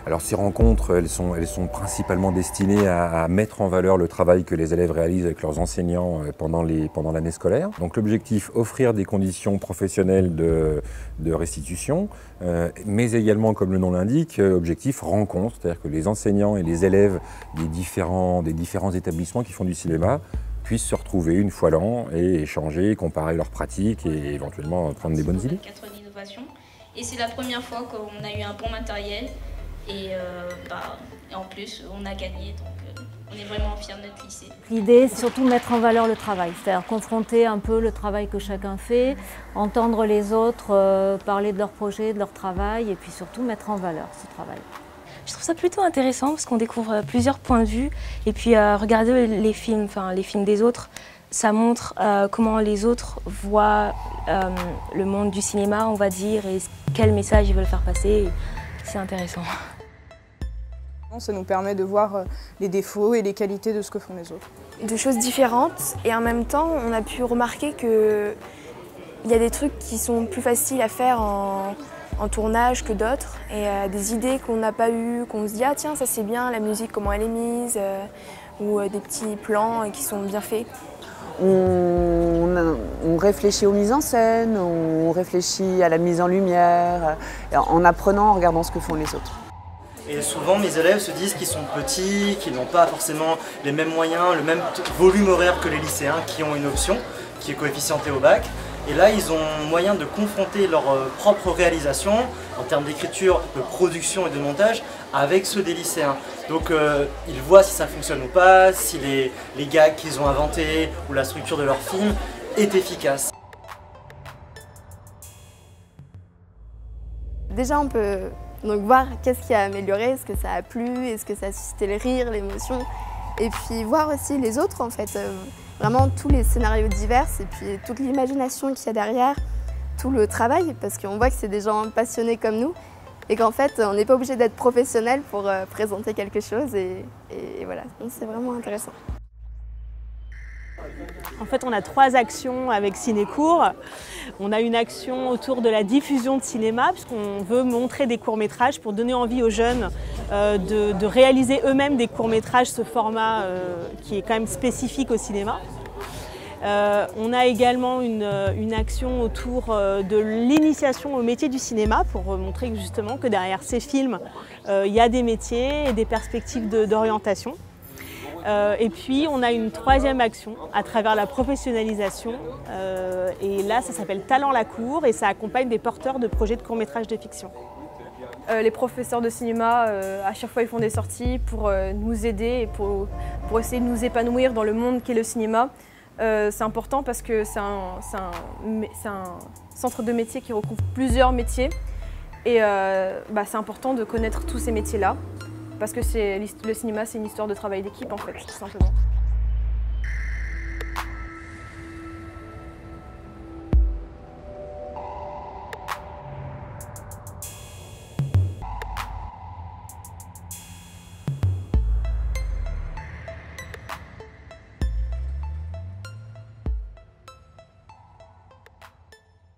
Alors ces rencontres, elles sont principalement destinées à mettre en valeur le travail que les élèves réalisent avec leurs enseignants pendant l'année scolaire. Donc l'objectif, offrir des conditions professionnelles de restitution, mais également, comme le nom l'indique, objectif rencontre, c'est-à-dire que les enseignants et les élèves des différents établissements qui font du cinéma puissent se retrouver une fois l'an et échanger, comparer leurs pratiques et éventuellement prendre des bonnes idées. 4 d'innovation. Et c'est la première fois qu'on a eu un bon matériel. Et en plus, on a gagné, donc on est vraiment fiers de notre lycée. L'idée, c'est surtout mettre en valeur le travail, c'est-à-dire confronter un peu le travail que chacun fait, entendre les autres parler de leur projet, de leur travail, et puis surtout mettre en valeur ce travail. Je trouve ça plutôt intéressant parce qu'on découvre plusieurs points de vue, et puis regarder les films des autres, ça montre comment les autres voient le monde du cinéma, on va dire, et quel message ils veulent faire passer. C'est intéressant. Ça nous permet de voir les défauts et les qualités de ce que font les autres. De choses différentes, et en même temps on a pu remarquer qu'il y a des trucs qui sont plus faciles à faire en tournage que d'autres, et des idées qu'on n'a pas eues, qu'on se dit ah tiens ça c'est bien, la musique comment elle est mise, ou des petits plans qui sont bien faits. On réfléchit aux mises en scène, on réfléchit à la mise en lumière, en apprenant, en regardant ce que font les autres. Et souvent mes élèves se disent qu'ils sont petits, qu'ils n'ont pas forcément les mêmes moyens, le même volume horaire que les lycéens qui ont une option qui est coefficientée au bac. Et là ils ont moyen de confronter leur propre réalisation en termes d'écriture, de production et de montage avec ceux des lycéens. Donc ils voient si ça fonctionne ou pas, si les gags qu'ils ont inventés ou la structure de leur film est efficace. Déjà on peut donc voir qu'est-ce qui a amélioré, est-ce que ça a plu, est-ce que ça a suscité le rire, l'émotion, et puis voir aussi les autres en fait, vraiment tous les scénarios divers et puis toute l'imagination qu'il y a derrière, tout le travail, parce qu'on voit que c'est des gens passionnés comme nous et qu'en fait on n'est pas obligé d'être professionnel pour présenter quelque chose et voilà, c'est vraiment intéressant. En fait, on a 3 actions avec Cinécours. On a une action autour de la diffusion de cinéma, puisqu'on veut montrer des courts-métrages pour donner envie aux jeunes de réaliser eux-mêmes des courts-métrages, ce format qui est quand même spécifique au cinéma. On a également une action autour de l'initiation au métier du cinéma pour montrer justement que derrière ces films, il y a des métiers et des perspectives d'orientation. Et puis on a une 3e action à travers la professionnalisation et là ça s'appelle Talent la Cour et ça accompagne des porteurs de projets de courts-métrages de fiction. Les professeurs de cinéma à chaque fois ils font des sorties pour nous aider et pour essayer de nous épanouir dans le monde qu'est le cinéma. C'est important parce que c'est un centre de métier qui regroupe plusieurs métiers et c'est important de connaître tous ces métiers-là. Parce que le cinéma, c'est une histoire de travail d'équipe, en fait, tout simplement.